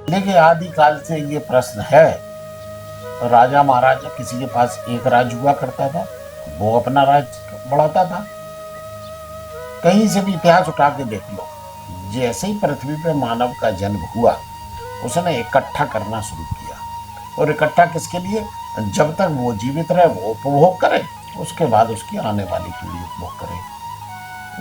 देखिए, आदिकाल से ये प्रश्न है। राजा महाराजा किसी के पास एक राज हुआ करता था, वो अपना राज बढ़ाता था। कहीं से भी इतिहास उठा के देख लो, जैसे ही पृथ्वी पे मानव का जन्म हुआ, उसने इकट्ठा करना शुरू किया। और इकट्ठा किसके लिए? जब तक वो जीवित रहे वो उपभोग करे, उसके बाद उसकी आने वाली पीढ़ी उपभोग करे।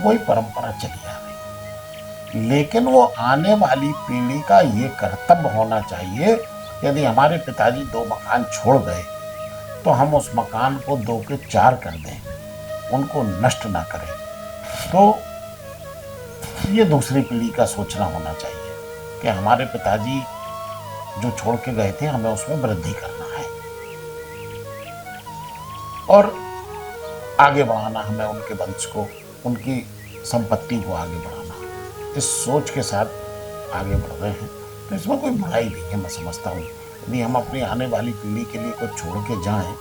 वही परंपरा चली आ रही। लेकिन वो आने वाली पीढ़ी का ये कर्तव्य होना चाहिए, यदि हमारे पिताजी 2 मकान छोड़ गए तो हम उस मकान को 2 के 4 कर दें, उनको नष्ट ना करें। तो ये दूसरी पीढ़ी का सोचना होना चाहिए कि हमारे पिताजी जो छोड़ के गए थे, हमें उसमें वृद्धि करना है और आगे बढ़ाना, हमें उनके वंश को, उनकी संपत्ति को आगे बढ़ाना। इस सोच के साथ आगे बढ़ रहे हैं, तो इसमें कोई बुराई नहीं है। मैं समझता हूँ यदि हम अपनी आने वाली पीढ़ी के लिए कुछ छोड़ के जाएं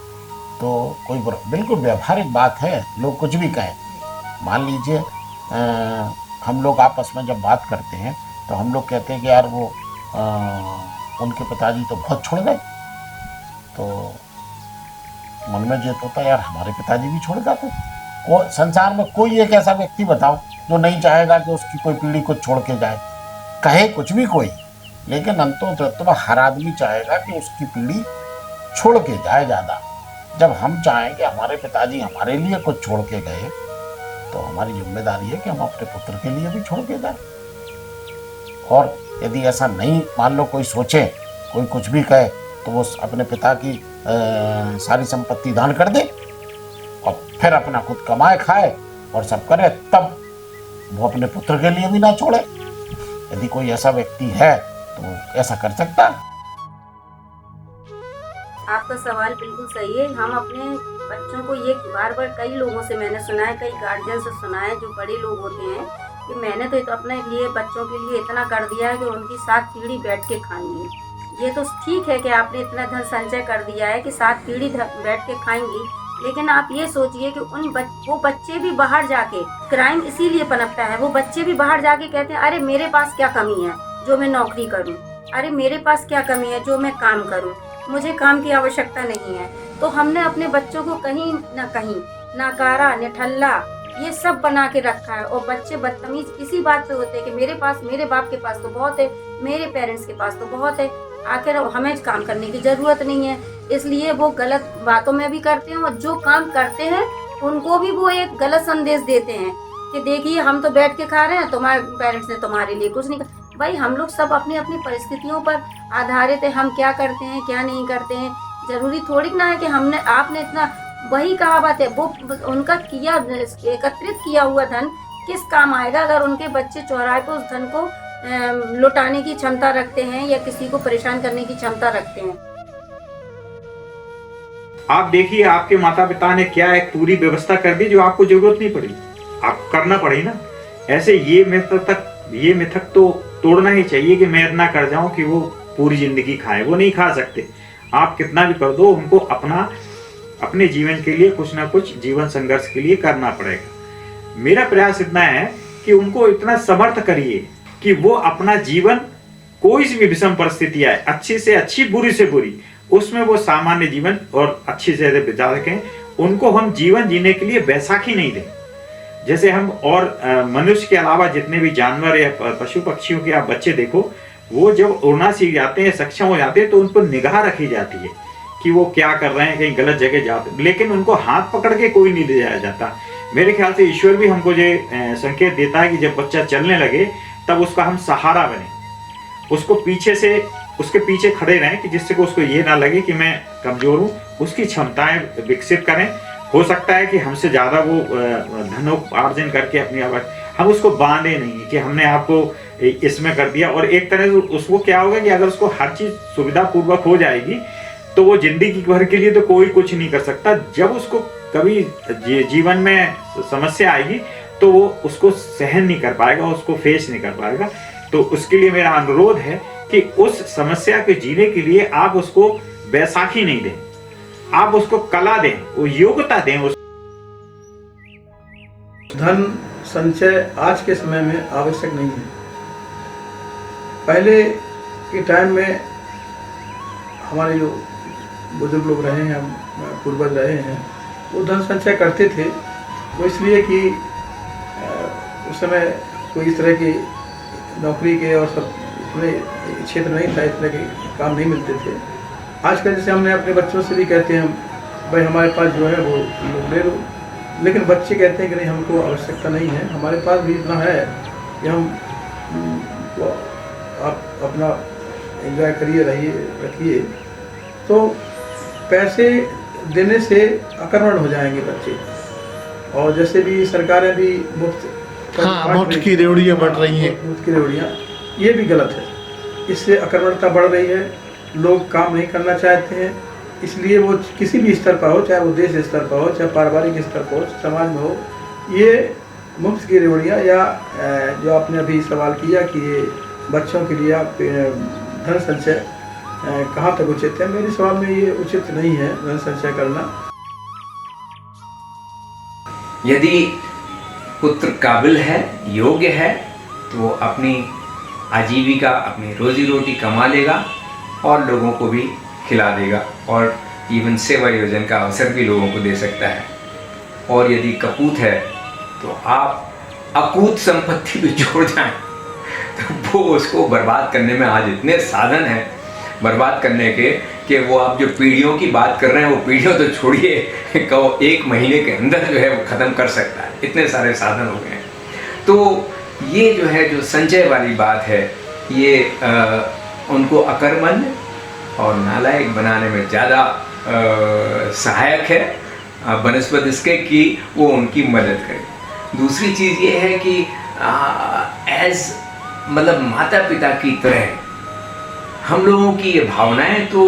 तो कोई बिल्कुल व्यवहारिक बात है। लोग कुछ भी कहें, मान लीजिए हम लोग आपस में जब बात करते हैं तो हम लोग कहते हैं कि यार वो उनके पिताजी तो बहुत छोड़ गए, तो मन में जेत होता है यार हमारे पिताजी भी छोड़ जाते। वो संसार में कोई एक ऐसा व्यक्ति बताओ जो नहीं चाहेगा कि उसकी कोई पीढ़ी कुछ छोड़ के जाए, कहे कुछ भी कोई, लेकिन अंततः हर आदमी चाहेगा कि उसकी पीढ़ी छोड़ के जाए ज़्यादा। जब हम चाहें कि हमारे पिताजी हमारे लिए कुछ छोड़ के गए, तो हमारी जिम्मेदारी है कि हम अपने पुत्र के लिए भी छोड़ के जाए। और यदि ऐसा नहीं, मान लो कोई सोचे, कोई कुछ भी कहे, तो वो अपने पिता की सारी संपत्ति दान कर दे और फिर अपना खुद कमाए खाए और सब करे, तब वो अपने पुत्र के लिए भी ना छोड़े। यदि कोई ऐसा व्यक्ति है तो ऐसा कर सकता है। आपका सवाल बिल्कुल सही है। हम अपने बच्चों को ये बार बार कई लोगों से मैंने सुना है, कई गार्जियन से सुना है जो बड़े लोग होते हैं, कि मैंने तो अपने लिए बच्चों के लिए इतना कर दिया है कि उनकी 7 पीढ़ी बैठ के खानी है। ये तो ठीक है कि आपने इतना धन संचय कर दिया है कि 7 पीढ़ी बैठ के खाएंगी, लेकिन आप ये सोचिए कि वो बच्चे भी बाहर जाके, क्राइम इसीलिए पनपता है, वो बच्चे भी बाहर जाके कहते हैं अरे मेरे पास क्या कमी है जो मैं नौकरी करूँ, अरे मेरे पास क्या कमी है जो मैं काम करूँ, मुझे काम की आवश्यकता नहीं है। तो हमने अपने बच्चों को कहीं नाकारा, निठल्ला, ये सब बना के रखा है। और बच्चे बदतमीज इसी बात पे होते हैं कि मेरे बाप के पास तो बहुत है, मेरे पेरेंट्स के पास तो बहुत है, आखिर हमें काम करने की जरूरत नहीं है। इसलिए वो गलत बातों में भी करते हैं और जो काम करते हैं उनको भी वो एक गलत संदेश देते हैं कि देखिए हम तो बैठ के खा रहे हैं, तुम्हारे पेरेंट्स ने तुम्हारे लिए कुछ नहीं कर। भाई हम लोग सब अपनी अपनी परिस्थितियों पर आधारित है, हम क्या करते हैं क्या नहीं करते हैं। जरूरी थोड़ी ना है कि आपने इतना, वही कहावत है, वो उनका एकत्रित किया हुआ धन किस काम आएगा अगर उनके बच्चे चौराहे पर उस धन को लुटाने की क्षमता रखते हैं या किसी को परेशान करने की क्षमता रखते हैं। आप देखिए आपके माता पिता ने क्या एक पूरी व्यवस्था कर दी जो आपको जरूरत नहीं पड़ी, आप करना पड़ी ना। ऐसे ये मिथक तो तोड़ना ही चाहिए कि मैं इतना कर जाऊं कि वो पूरी जिंदगी खाए, वो नहीं खा सकते। आप कितना भी कर दो, उनको अपने जीवन के लिए कुछ ना कुछ जीवन संघर्ष के लिए करना पड़ेगा। मेरा प्रयास इतना है कि उनको इतना समर्थ करिए कि वो अपना जीवन, कोई सी भी विषम परिस्थिति आए, अच्छी से अच्छी बुरी से बुरी, उसमें वो सामान्य जीवन और अच्छी से बिता सकें। उनको हम जीवन जीने के लिए बैसाखी नहीं दें। जैसे हम और मनुष्य के अलावा जितने भी जानवर या पशु पक्षियों के आप बच्चे देखो, वो जब उड़ना सीख जाते हैं, सक्षम हो जाते हैं, तो उन पर निगाह रखी जाती है कि वो क्या कर रहे हैं, कहीं गलत जगह जाते, लेकिन उनको हाथ पकड़ के कोई नहीं ले जाया जाता। मेरे ख्याल से ईश्वर भी हमको ये संकेत देता है कि जब बच्चा चलने लगे तब उसका हम सहारा बने, उसको उसके पीछे खड़े रहें कि जिससे को उसको ये ना लगे कि मैं कमजोर हूँ, उसकी क्षमताएं विकसित करें। हो सकता है कि हमसे ज्यादा वो धनोपार्जन करके अपनी आवाज, हम उसको बांधे नहीं कि हमने आपको इसमें कर दिया। और एक तरह से उसको क्या होगा कि अगर उसको हर चीज सुविधा पूर्वक हो जाएगी तो वो जिंदगी भर के लिए तो कोई कुछ नहीं कर सकता। जब उसको कभी जीवन में समस्या आएगी तो वो उसको सहन नहीं कर पाएगा, उसको फेस नहीं कर पाएगा। तो उसके लिए मेरा अनुरोध है कि उस समस्या के जीने के लिए आप उसको बैसाखी नहीं दें, आप उसको कला दें, वो योग्यता दें। धन संचय आज के समय में आवश्यक नहीं है। पहले के टाइम में हमारे जो बुजुर्ग लोग रहे हैं, पूर्वज रहे हैं, वो धन संचय करते थे। वो इसलिए कि उस समय कोई इस तरह की नौकरी के और सब इतने क्षेत्र नहीं था, इस तरह के काम नहीं मिलते थे। आजकल जैसे हमने अपने बच्चों से भी कहते हैं भाई हमारे पास जो है वो ले लो, लेकिन बच्चे कहते हैं कि नहीं हमको आवश्यकता नहीं है, हमारे पास भी इतना है कि हम आप अपना एंजॉय करिए, रखिए। तो पैसे देने से अकर्मण हो जाएंगे बच्चे। और जैसे भी सरकारें भी मुफ्त की रेवड़ियाँ बंट रही हैं, मुफ्त की रेवड़ियाँ, ये भी गलत है। इससे अकर्मणता बढ़ रही है, लोग काम नहीं करना चाहते हैं। इसलिए वो किसी भी स्तर पर हो, चाहे वो देश स्तर पर हो, चाहे पारिवारिक स्तर पर हो, समाज में हो, ये मुफ्त की रेवड़ियाँ या जो आपने अभी सवाल किया कि ये बच्चों के लिए आप धन संचय कहाँ तक उचित है, मेरे सवाल में ये उचित नहीं है धन संचय करना। यदि पुत्र काबिल है, योग्य है, तो वो अपनी आजीविका, अपनी रोजी रोटी कमा लेगा और लोगों को भी खिला देगा और इवन सेवा योजना का अवसर भी लोगों को दे सकता है। और यदि कपूत है तो आप अकूत संपत्ति भी छोड़ जाएं तो वो उसको बर्बाद करने में आज इतने साधन हैं बर्बाद करने के कि वो आप जो पीढ़ियों की बात कर रहे हैं, वो पीढ़ियों तो छोड़िए, कहो 1 महीने के अंदर जो है वो ख़त्म कर सकता है, इतने सारे साधन हो गए हैं। तो ये जो है जो संचय वाली बात है, ये उनको अकर्मण्य और नालायक बनाने में ज़्यादा सहायक है बनस्पत इसके कि वो उनकी मदद करे। दूसरी चीज़ ये है कि मतलब माता पिता की तरह हम लोगों की ये भावनाएं तो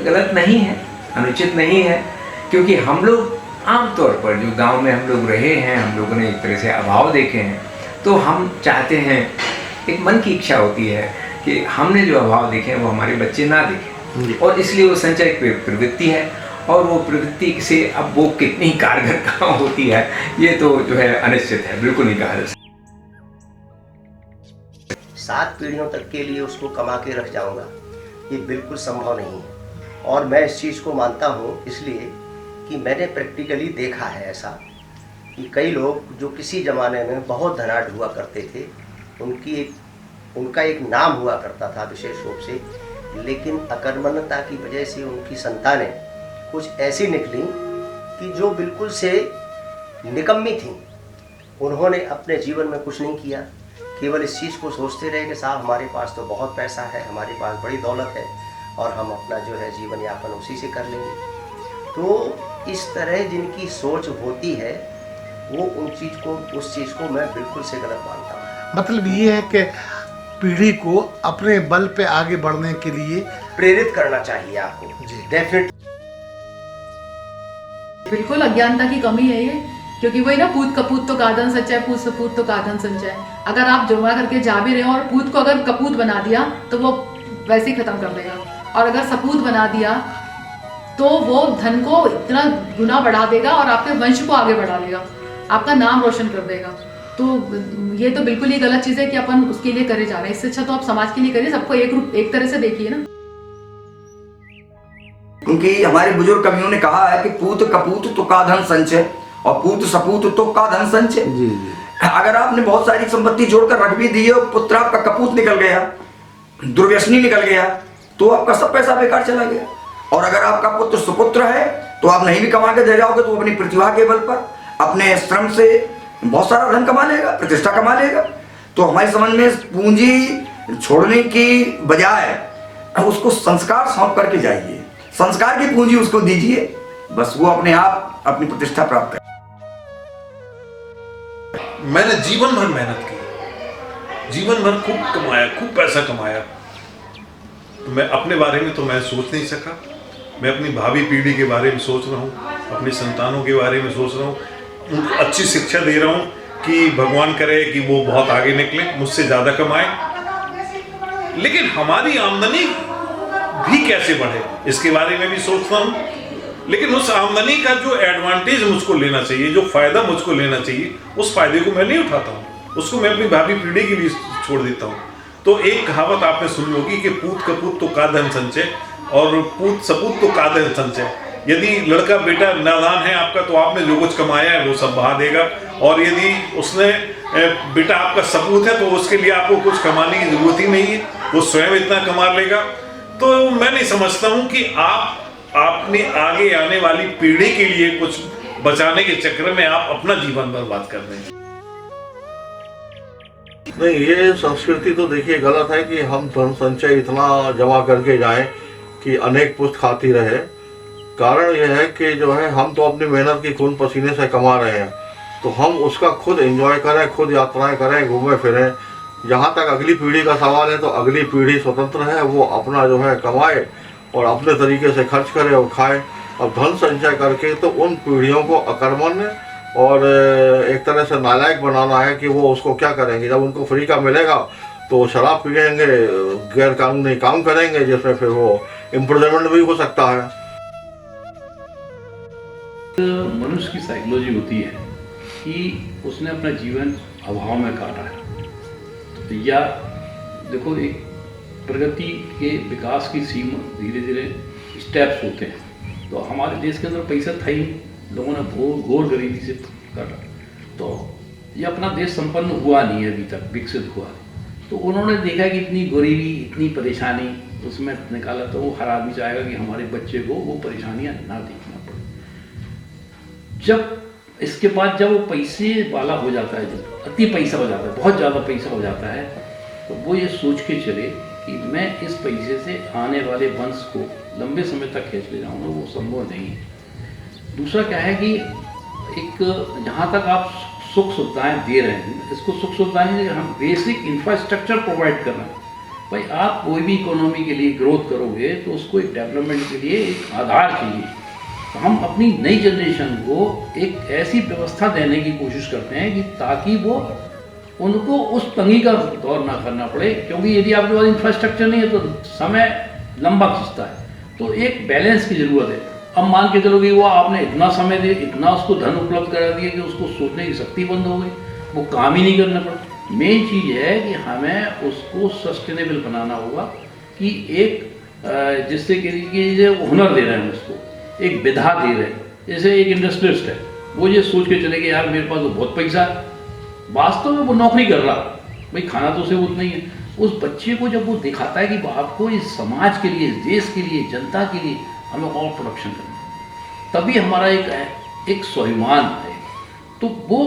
गलत नहीं है, अनुचित नहीं है, क्योंकि हम लोग आमतौर पर जो गांव में हम लोग रहे हैं, हम लोगों ने एक तरह से अभाव देखे हैं, तो हम चाहते हैं, एक मन की इच्छा होती है कि हमने जो अभाव देखे हैं वो हमारे बच्चे ना देखें, और इसलिए वो संचय प्रवृत्ति है। और वो प्रवृत्ति से अब वो कितनी कारगर कहाँ होती है ये तो जो है अनिश्चित है, बिल्कुल नहीं कहा जा सकता। 7 पीढ़ियों तक के लिए उसको कमा के रख जाऊंगा, ये बिल्कुल संभव नहीं है। और मैं इस चीज़ को मानता हूँ इसलिए कि मैंने प्रैक्टिकली देखा है ऐसा कि कई लोग जो किसी ज़माने में बहुत धनाढ़ हुआ करते थे, उनका एक नाम हुआ करता था विशेष रूप से, लेकिन अकर्मण्यता की वजह से उनकी संतानें कुछ ऐसी निकली कि जो बिल्कुल से निकम्मी थी। उन्होंने अपने जीवन में कुछ नहीं किया, केवल इस चीज़ को सोचते रहे कि साहब हमारे पास तो बहुत पैसा है, हमारे पास बड़ी दौलत है और हम अपना जो है जीवन यापन उसी से कर लेंगे। तो इस तरह जिनकी सोच होती है वो उस चीज़ को मैं बिल्कुल से गलत मानता हूँ। मतलब ये है कि पीढ़ी को अपने बल पे आगे बढ़ने के लिए प्रेरित करना चाहिए आपको। डेफिनेटली बिल्कुल अज्ञानता की कमी है ये, क्योंकि वही ना, पूत कपूत तो काधन संचय, पूत सपूत तो काधन संचय। अगर आप जुर्मा करके जा भी रहे हो और पूत को अगर कपूत बना दिया तो वो वैसे ही खत्म कर देगा, और अगर सपूत बना दिया तो वो धन को इतना गुना बढ़ा देगा और आपके वंश को आगे बढ़ा देगा, आपका नाम रोशन कर देगा। तो ये तो बिल्कुल ही गलत चीज़ है कि अपन उसके लिए करे जा रहे हैं। इससे अच्छा तो आप समाज के लिए करिए, सबको एक तरह से देखिए ना। क्योंकि हमारे बुजुर्ग कवियों ने कहा है कि पूत कपूत तो का धन संचय और पूत सपूत तो का धन संचय। जी जी। अगर आपने बहुत सारी संपत्ति जोड़कर रख भी दी और पुत्र आपका कपूत निकल गया, दुर्व्यसनी निकल गया, तो आपका सब पैसा बेकार चला गया। और अगर आपका पुत्र सुपुत्र है तो आप नहीं भी कमा के दे जाओगे तो अपनी प्रतिभा के बल पर, अपने श्रम से बहुत सारा धन कमा लेगा, प्रतिष्ठा कमा लेगा। तो हमारी समझ में पूंजी छोड़ने की बजाय उसको संस्कार सौंप करके जाइए, संस्कार की पूंजी उसको दीजिए, बस वो अपने आप अपनी प्रतिष्ठा प्राप्त करे। मैंने जीवन भर मेहनत की, जीवन भर खूब कमाया, खूब पैसा कमाया, तो मैं अपने बारे में तो मैं सोच नहीं सका। मैं अपनी भावी पीढ़ी के बारे में सोच रहा हूँ, अपनी संतानों के बारे में सोच रहा हूँ, उनको अच्छी शिक्षा दे रहा हूँ कि भगवान करे कि वो बहुत आगे निकले, मुझसे ज़्यादा कमाए। लेकिन हमारी आमदनी भी कैसे बढ़े इसके बारे में भी सोचता हूँ। लेकिन उस आमदनी का जो एडवांटेज मुझको लेना चाहिए, जो फ़ायदा मुझको लेना चाहिए, उस फ़ायदे को मैं नहीं उठाता हूँ, उसको मैं अपनी भावी पीढ़ी के लिए छोड़ देता हूँ। तो एक कहावत आपने सुनी होगी कि पूत कपूत तो का धन संचय और पूत सपूत तो का धन संचय। यदि लड़का बेटा नादान है आपका तो आपने जो कुछ कमाया है वो सब बहा देगा, और यदि उसने बेटा आपका सपूत है तो उसके लिए आपको कुछ कमाने की जरूरत ही नहीं है, वो स्वयं इतना कमा लेगा। तो मैं नहीं समझता हूँ कि आप अपने आगे आने वाली पीढ़ी के लिए कुछ बचाने के चक्कर में आप अपना जीवन बर्बाद कर रहे हैं। नहीं, ये संस्कृति तो देखिए गलत है कि हम धन संचय इतना जमा करके जाएं कि अनेक पुष्ट खाती रहे। कारण यह है कि जो है हम तो अपनी मेहनत की खून पसीने से कमा रहे हैं, तो हम उसका खुद एंजॉय करें, खुद यात्राएं करें, घूमें फिरें। जहाँ तक अगली पीढ़ी का सवाल है तो अगली पीढ़ी स्वतंत्र है, वो अपना जो है कमाए और अपने तरीके से खर्च करे और खाए। अब धन संचय करके तो उन पीढ़ियों को अकर्मण्य और एक तरह से नालायक बनाना है कि वो उसको क्या करेंगे। जब उनको फ्री का मिलेगा तो शराब पिएंगे, गैर कानूनी काम करेंगे, जिसमें फिर वो इम्प्रिजनमेंट भी हो सकता है। मनुष्य की साइकोलॉजी होती है कि उसने अपना जीवन अभाव में काटा है, या देखो एक प्रगति के विकास की सीमा धीरे धीरे स्टेप्स होते हैं। तो हमारे देश के अंदर पैसा था ही, लोगों ने घोर गरीबी से काटा, तो ये अपना देश संपन्न हुआ नहीं है, अभी तक विकसित हुआ नहीं। तो उन्होंने देखा कि इतनी गरीबी, इतनी परेशानी उसमें निकाला, तो वो हर आदमी चाहेगा कि हमारे बच्चे को वो परेशानियां ना देखना पड़े। जब इसके बाद जब वो पैसे वाला हो जाता है, जब अति पैसा हो जाता है, बहुत ज़्यादा पैसा हो जाता है, तो वो ये सोच के चले कि मैं इस पैसे से आने वाले वंश को लंबे समय तक खींच ले जाऊँगा, वो संभव नहीं है। दूसरा क्या है कि एक जहाँ तक आप सुख सुविधाएँ दे रहे हैं, इसको सुख सुविधाएँ हम बेसिक इंफ्रास्ट्रक्चर प्रोवाइड कर रहे हैं। भाई आप कोई भी इकोनॉमी के लिए ग्रोथ करोगे तो उसको एक डेवलपमेंट के लिए एक आधार चाहिए। तो हम अपनी नई जनरेशन को एक ऐसी व्यवस्था देने की कोशिश करते हैं कि ताकि वो उनको उस तंगी का दौर ना करना पड़े, क्योंकि यदि आपके पास इंफ्रास्ट्रक्चर नहीं है तो समय लंबा खिंचता है। तो एक बैलेंस की ज़रूरत है। अब मान के चलो कि वो आपने इतना समय दे, इतना उसको धन उपलब्ध करा दिया कि उसको सोचने की शक्ति बंद हो गई, वो काम ही नहीं करना पड़ा। मेन चीज़ है कि हमें उसको सस्टेनेबल बनाना होगा कि एक जिससे कि हुनर दे रहे हैं उसको, एक विधा दे रहे हैं। जैसे एक इंडस्ट्रियलिस्ट है, वो ये सोच के चले कि यार मेरे पास तो बहुत पैसा है, वास्तव में वो नौकरी कर रहा, भाई खाना तो उसे उतना ही है। उस बच्चे को जब वो दिखाता है कि आपको इस समाज के लिए, इस देश के लिए, जनता के लिए हमें और प्रोडक्शन करना है, तभी हमारा एक स्वाभिमान है। तो वो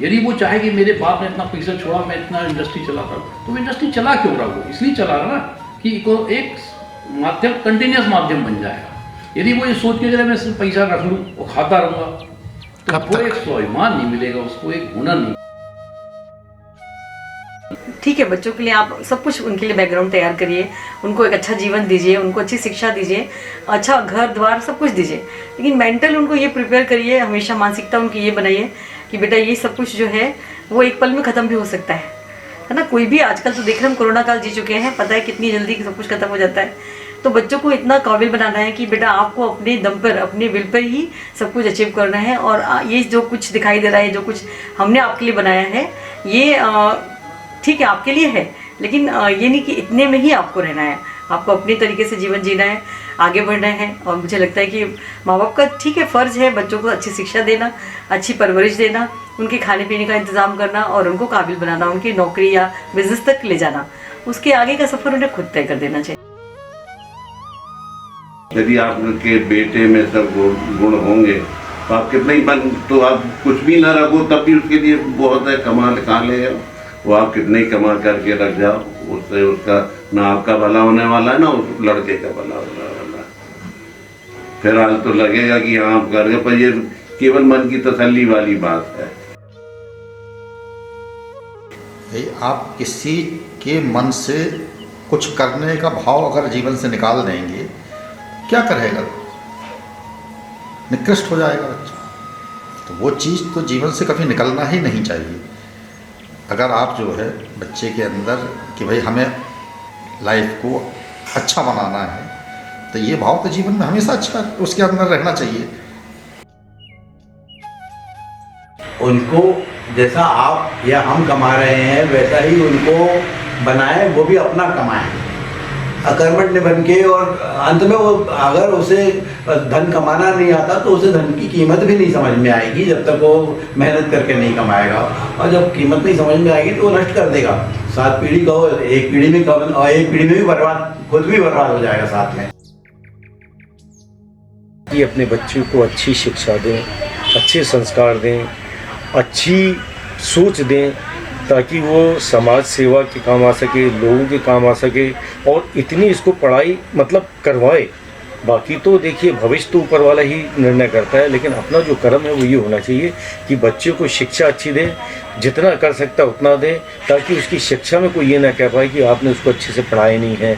यदि वो चाहे कि मेरे बाप ने इतना पैसा छोड़ा, मैं इतना इंडस्ट्री चलाता हूँ, तो वो इंडस्ट्री चला क्यों रहा? वो इसलिए चला रहा ना कि एक माध्यम, कंटिन्यूस माध्यम बन जाएगा। यदि वो ये सोच के चले मैं सिर्फ पैसा रख लूँ और खाता रहूँगा, तो वो एक स्वाभिमान नहीं मिलेगा, उसको एक हुनर नहीं। ठीक है, बच्चों के लिए आप सब कुछ उनके लिए बैकग्राउंड तैयार करिए, उनको एक अच्छा जीवन दीजिए, उनको अच्छी शिक्षा दीजिए, अच्छा घर द्वार सब कुछ दीजिए, लेकिन मेंटल उनको ये प्रिपेयर करिए, हमेशा मानसिकता उनकी ये बनाइए कि बेटा ये सब कुछ जो है वो एक पल में ख़त्म भी हो सकता है ना। कोई भी आजकल तो देख रहे हम कोरोना काल जी चुके हैं, पता है कितनी जल्दी सब कुछ खत्म हो जाता है। तो बच्चों को इतना काबिल बनाना है कि बेटा आपको अपने दम पर, अपने विल पर ही सब कुछ अचीव करना है। और ये जो कुछ दिखाई दे रहा है, जो कुछ हमने आपके लिए बनाया है, ये ठीक है आपके लिए है, लेकिन ये नहीं कि इतने में ही आपको रहना है। आपको अपने तरीके से जीवन जीना है, आगे बढ़ना है। और मुझे लगता है कि माँ बाप का ठीक है फ़र्ज़ है बच्चों को अच्छी शिक्षा देना, अच्छी परवरिश देना, उनके खाने पीने का इंतज़ाम करना और उनको काबिल बनाना, उनकी नौकरी या बिजनेस तक ले जाना। उसके आगे का सफ़र उन्हें खुद तय कर देना चाहिए। यदि आपके बेटे में सब गुण होंगे तो आप कितना ही तो आप कुछ भी ना रखो तब भी उसके लिए बहुत है, कमा खा ले, वो आप कितने ही कमा करके रख जाओ, उससे उसका ना आपका भला होने वाला है ना उस लड़के का भला होने वाला है। फिलहाल तो लगेगा कि हाँ आप कर गए, पर ये केवल मन की तसल्ली वाली बात है। आप किसी के मन से कुछ करने का भाव अगर जीवन से निकाल देंगे, क्या करेगा? निकृष्ट हो जाएगा बच्चा। तो वो चीज़ तो जीवन से कभी निकलना ही नहीं चाहिए। अगर आप जो है बच्चे के अंदर कि भाई हमें लाइफ को अच्छा बनाना है, तो ये भाव तो जीवन में हमेशा अच्छा उसके अंदर रहना चाहिए। उनको जैसा आप या हम कमा रहे हैं वैसा ही उनको बनाए, वो भी अपना कमाए अकर्मण्य बन के, और अंत में वो अगर उसे धन कमाना नहीं आता तो उसे धन की कीमत भी नहीं समझ में आएगी जब तक वो मेहनत करके नहीं कमाएगा, और जब कीमत नहीं समझ में आएगी तो वो नष्ट कर देगा। 7 पीढ़ी का हो, एक पीढ़ी में कम और एक पीढ़ी में भी बर्बाद, खुद भी बर्बाद हो जाएगा साथ में। कि अपने बच्चों को अच्छी शिक्षा दें, अच्छे संस्कार दें, अच्छी सोच दें, ताकि वो समाज सेवा के काम आ सके, लोगों के काम आ सके, और इतनी इसको पढ़ाई मतलब करवाए। बाकी तो देखिए भविष्य तो ऊपर वाला ही निर्णय करता है, लेकिन अपना जो कर्म है वो ये होना चाहिए कि बच्चे को शिक्षा अच्छी दे, जितना कर सकता है उतना दे, ताकि उसकी शिक्षा में कोई ये ना कह पाए कि आपने उसको अच्छे से पढ़ाया नहीं है।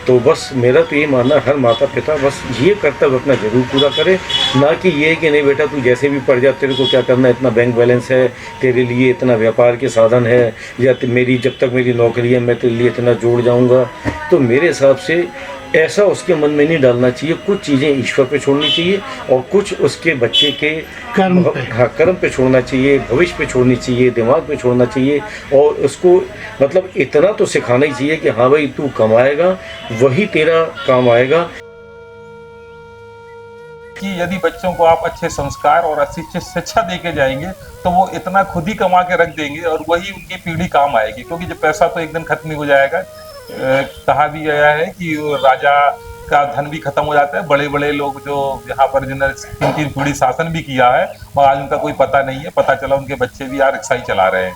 तो बस मेरा तो ये मानना, हर माता पिता बस ये कर्तव्य अपना जरूर पूरा करे, ना कि ये कि नहीं बेटा तू जैसे भी पढ़ जा, तेरे को क्या करना है, इतना बैंक बैलेंस है तेरे लिए, इतना व्यापार के साधन है, या मेरी जब तक मेरी नौकरी है मैं तेरे लिए इतना जोड़ जाऊंगा। तो मेरे हिसाब से ऐसा उसके मन में नहीं डालना चाहिए। कुछ चीज़ें ईश्वर पे छोड़नी चाहिए और कुछ उसके बच्चे के कर्म पे छोड़ना चाहिए, भविष्य पे छोड़नी चाहिए, दिमाग पे छोड़ना चाहिए, और उसको मतलब इतना तो सिखाना ही चाहिए कि हाँ भाई तू कमाएगा वही तेरा काम आएगा। कि यदि बच्चों को आप अच्छे संस्कार और अच्छी शिक्षा दे के जाएंगे तो वो इतना खुद ही कमा के रख देंगे और वही उनकी पीढ़ी काम आएगी, क्योंकि जब पैसा तो एक दिन खत्म ही हो जाएगा। कहा भी गया है कि राजा का धन भी खत्म हो जाता है, बड़े बड़े लोग जो यहाँ पर जिन्होंने 3 पीढ़ी शासन भी किया है और आज उनका कोई पता नहीं है, पता चला उनके बच्चे भी यार रिक्शा ही चला रहे हैं।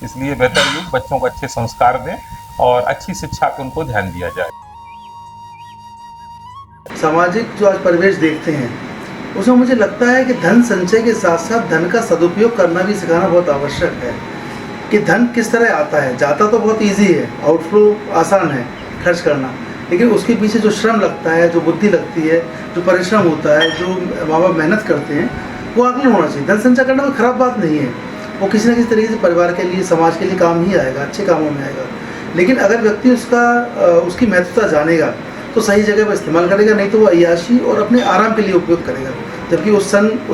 इसलिए बेहतर ये बच्चों को अच्छे संस्कार दें और अच्छी शिक्षा पे उनको ध्यान दिया जाए। सामाजिक जो आज परिवेश देखते हैं उसमें मुझे लगता है कि धन संचय के साथ साथ धन का सदुपयोग करना भी सिखाना बहुत आवश्यक है, कि धन किस तरह आता है। जाता तो बहुत इजी है, आउटफ्लो आसान है खर्च करना, लेकिन उसके पीछे जो श्रम लगता है, जो बुद्धि लगती है, जो परिश्रम होता है, जो माँ बाप मेहनत करते हैं, वो आगे होना चाहिए। धन संचय करना कोई खराब बात नहीं है, वो किसी न किसी तरीके से परिवार के लिए, समाज के लिए काम ही आएगा, अच्छे कामों में आएगा। लेकिन अगर व्यक्ति उसकी महत्वता जानेगा तो सही जगह पर इस्तेमाल करेगा, नहीं तो वो अय्याशी और अपने आराम के लिए उपयोग करेगा। जबकि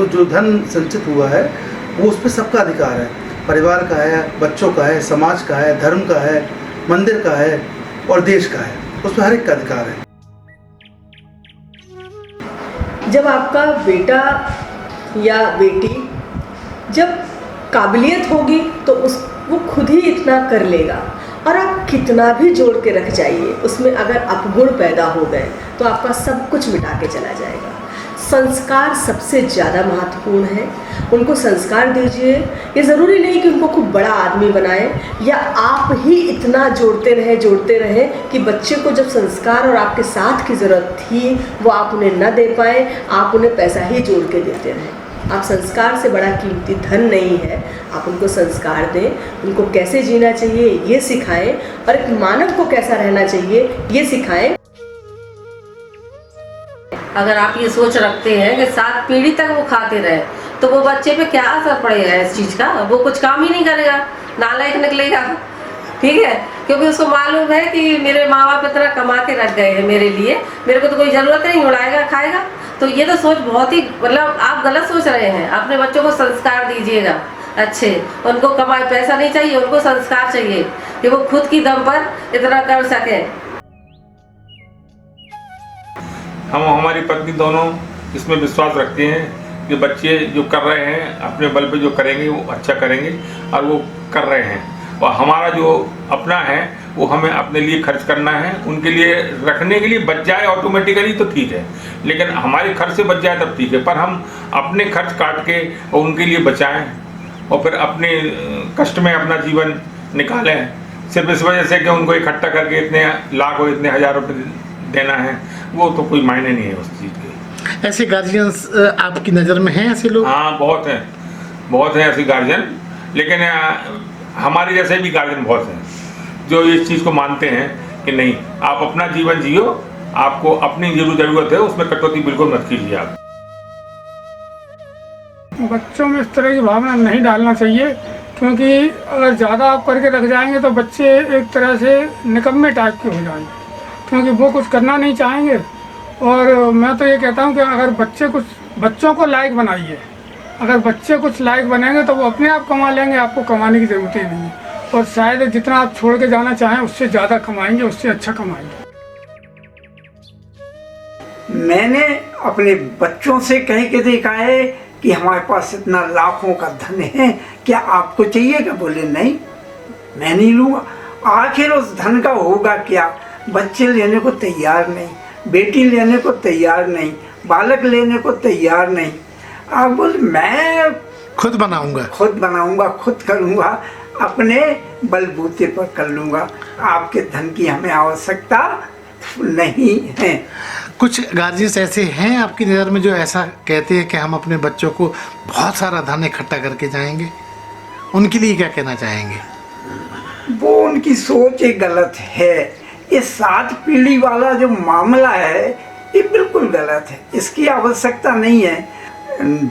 जो धन संचित हुआ है वो उस पर सबका अधिकार है, परिवार का है, बच्चों का है, समाज का है, धर्म का है, मंदिर का है और देश का है, उस पर हर एक का अधिकार है। जब आपका बेटा या बेटी जब काबिलियत होगी तो वो खुद ही इतना कर लेगा, और आप कितना भी जोड़ के रख जाइए, उसमें अगर अपगुण पैदा हो गए तो आपका सब कुछ मिटा के चला जाएगा। संस्कार सबसे ज़्यादा महत्वपूर्ण है, उनको संस्कार दीजिए। ये ज़रूरी नहीं कि उनको खूब बड़ा आदमी बनाएं, या आप ही इतना जोड़ते रहे कि बच्चे को जब संस्कार और आपके साथ की ज़रूरत थी वो आप उन्हें न दे पाए, आप उन्हें पैसा ही जोड़ के देते रहें। आप संस्कार से बड़ा कीमती धन नहीं है, आप उनको संस्कार दें, उनको कैसे जीना चाहिए ये सिखाएं, और एक मानव को कैसा रहना चाहिए ये सिखाएं। अगर आप ये सोच रखते हैं कि 7 पीढ़ी तक वो खाते रहे तो वो बच्चे पे क्या असर पड़ेगा इस चीज़ का, वो कुछ काम ही नहीं करेगा, नालायक निकलेगा। ठीक है, क्योंकि उसको मालूम है कि मेरे माँ बाप इतना कमा के रख गए हैं मेरे लिए, मेरे को तो कोई ज़रूरत नहीं, उड़ाएगा खाएगा। तो ये तो सोच बहुत ही मतलब आप गलत सोच रहे हैं। अपने बच्चों को संस्कार दीजिएगा अच्छे, उनको कमाई पैसा नहीं चाहिए, उनको संस्कार चाहिए कि वो खुद की दम पर इतना कर सके। हम हमारी पत्नी दोनों इसमें विश्वास रखते हैं कि बच्चे जो कर रहे हैं अपने बल पे जो करेंगे वो अच्छा करेंगे, और वो कर रहे हैं। और हमारा जो अपना है वो हमें अपने लिए खर्च करना है, उनके लिए रखने के लिए बच जाए ऑटोमेटिकली तो ठीक है, लेकिन हमारे खर्च से बच जाए तब ठीक है। पर हम अपने खर्च काट के और उनके लिए बचाएं और फिर अपने कष्ट में अपना जीवन निकालें, सिर्फ इस वजह से कि उनको इकट्ठा करके इतने लाख और इतने हज़ार रुपये देना है, वो तो कोई मायने नहीं है उस चीज़ के। ऐसे गार्जियंस आपकी नज़र में हैं ऐसे लोग? हाँ, बहुत हैं ऐसे गार्जियन, लेकिन हमारे जैसे भी गार्जियन बहुत हैं जो इस चीज़ को मानते हैं कि नहीं, आप अपना जीवन जियो, आपको अपनी ज़रूरत है, उसमें कटौती बिल्कुल मत कीजिए। आप बच्चों में इस तरह की भावना नहीं डालना चाहिए, क्योंकि अगर ज़्यादा आप करके रख जाएंगे तो बच्चे एक तरह से निकम्मे टाइप के हो जाएंगे, क्योंकि वो कुछ करना नहीं चाहेंगे। और मैं तो ये कहता हूँ कि अगर बच्चों को लायक बनाइए, अगर बच्चे कुछ लायक बनेंगे तो वो अपने आप कमा लेंगे, आपको कमाने की ज़रूरत ही नहीं है। और शायद जितना आप छोड़ के जाना चाहें उससे ज़्यादा कमाएंगे, उससे अच्छा कमाएंगे। मैंने अपने बच्चों से कह के देखा है कि हमारे पास इतना लाखों का धन है, क्या आपको चाहिए? क्या बोले नहीं, मैं नहीं लूँगा। आखिर उस धन का होगा क्या? बच्चे लेने को तैयार नहीं, बेटी लेने को तैयार नहीं, बालक लेने को तैयार नहीं। आप बोले मैं खुद बनाऊंगा, खुद करूँगा, अपने बलबूते पर कर लूँगा। आपके धन की हमें आवश्यकता नहीं है। कुछ गार्जियंस ऐसे हैं आपकी नज़र में जो ऐसा कहते हैं कि हम अपने बच्चों को बहुत सारा धन इकट्ठा करके जाएंगे, उनके लिए क्या कहना चाहेंगे? वो उनकी सोच एक गलत है। ये 7 पीढ़ी वाला जो मामला है ये बिल्कुल गलत है, इसकी आवश्यकता नहीं है।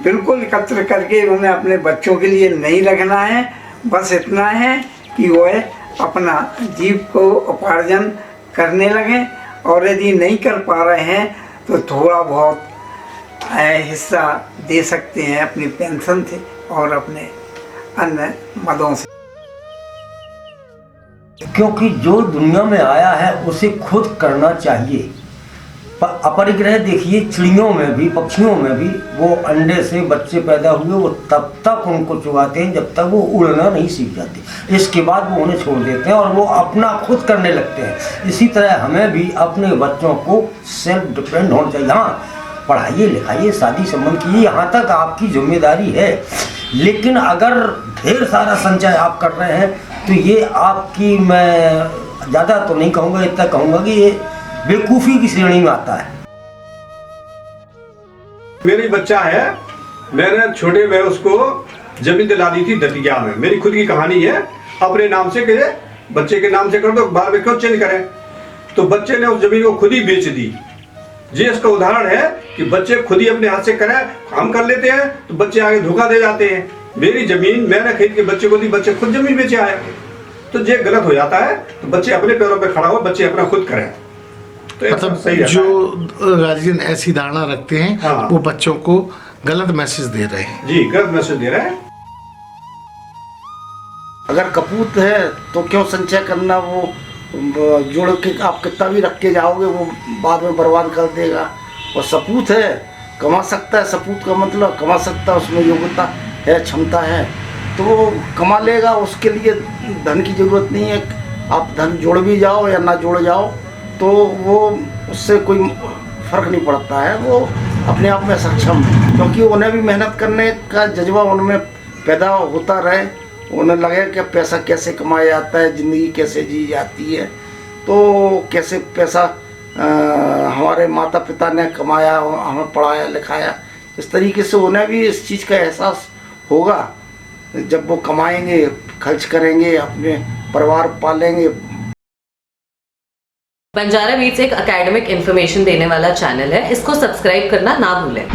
बिल्कुल एकत्र करके उन्हें अपने बच्चों के लिए नहीं रखना है। बस इतना है कि वह अपना जीव को उपार्जन करने लगें, और यदि नहीं कर पा रहे हैं तो थोड़ा बहुत हिस्सा दे सकते हैं अपनी पेंशन से और अपने अन्य मदों से। क्योंकि जो दुनिया में आया है उसे खुद करना चाहिए। अपरिग्रह देखिए, चिड़ियों में भी, पक्षियों में भी, वो अंडे से बच्चे पैदा हुए, वो तब तक उनको चुगाते हैं जब तक वो उड़ना नहीं सीख जाते। इसके बाद वो उन्हें छोड़ देते हैं और वो अपना खुद करने लगते हैं। इसी तरह हमें भी अपने बच्चों को सेल्फ डिपेंड होना चाहिए। हाँ, पढ़ाइए लिखाइए, शादी संबंध कीजिए, यहाँ तक आपकी जिम्मेदारी है। लेकिन अगर ढेर सारा संचय आप कर रहे हैं तो ये आपकी, मैं ज़्यादा तो नहीं कहूँगा, इतना कहूँगा कि ये बेवकूफ़ी की श्रेणी में आता है। मेरी बच्चा है, मैंने छोटे में उसको जमीन दिला दी थी दतिया में। मेरी खुद की कहानी है, अपने नाम से करे, बच्चे के नाम से कर दो, बार बार क्यों चेंज करें? तो बच्चे ने उस जमीन को खुद ही बेच दी। ये इसका उदाहरण है कि बच्चे खुद ही अपने हाथ से करें, हम कर लेते हैं तो बच्चे आगे धोखा दे जाते हैं। मेरी जमीन मैंने खरीद के बच्चे को दी, बच्चे खुद जमीन बेचे आए, तो ये गलत हो जाता है। तो बच्चे अपने पैरों पे खड़ा हो, बच्चे अपना खुद करें, तो मतलब सही जो गार्जियन ऐसी धारणा रखते हैं, हाँ, वो बच्चों को गलत मैसेज दे रहे हैं। जी, गलत मैसेज दे रहे हैं। अगर कपूत है तो क्यों संचय करना? वो जोड़ के आप कितना भी रख के जाओगे वो बाद में बर्बाद कर देगा। और सपूत है, कमा सकता है, सपूत का मतलब कमा सकता है, उसमें योग्यता है, क्षमता है, तो वो कमा लेगा। उसके लिए धन की ज़रूरत नहीं है। आप धन जोड़ भी जाओ या ना जोड़ जाओ तो वो उससे कोई फ़र्क नहीं पड़ता है। वो अपने आप में सक्षम है, क्योंकि उन्हें भी मेहनत करने का जज्बा उनमें पैदा होता रहे। उन्हें लगे कि पैसा कैसे कमाया जाता है, ज़िंदगी कैसे जी जाती है, तो कैसे पैसा हमारे माता पिता ने कमाया, हमें पढ़ाया लिखाया, इस तरीके से उन्हें भी इस चीज़ का एहसास होगा। जब वो कमाएंगे, खर्च करेंगे, अपने परिवार पालेंगे। बंजारा बीट्स एक एकेडमिक इन्फॉर्मेशन देने वाला चैनल है, इसको सब्सक्राइब करना ना भूलें।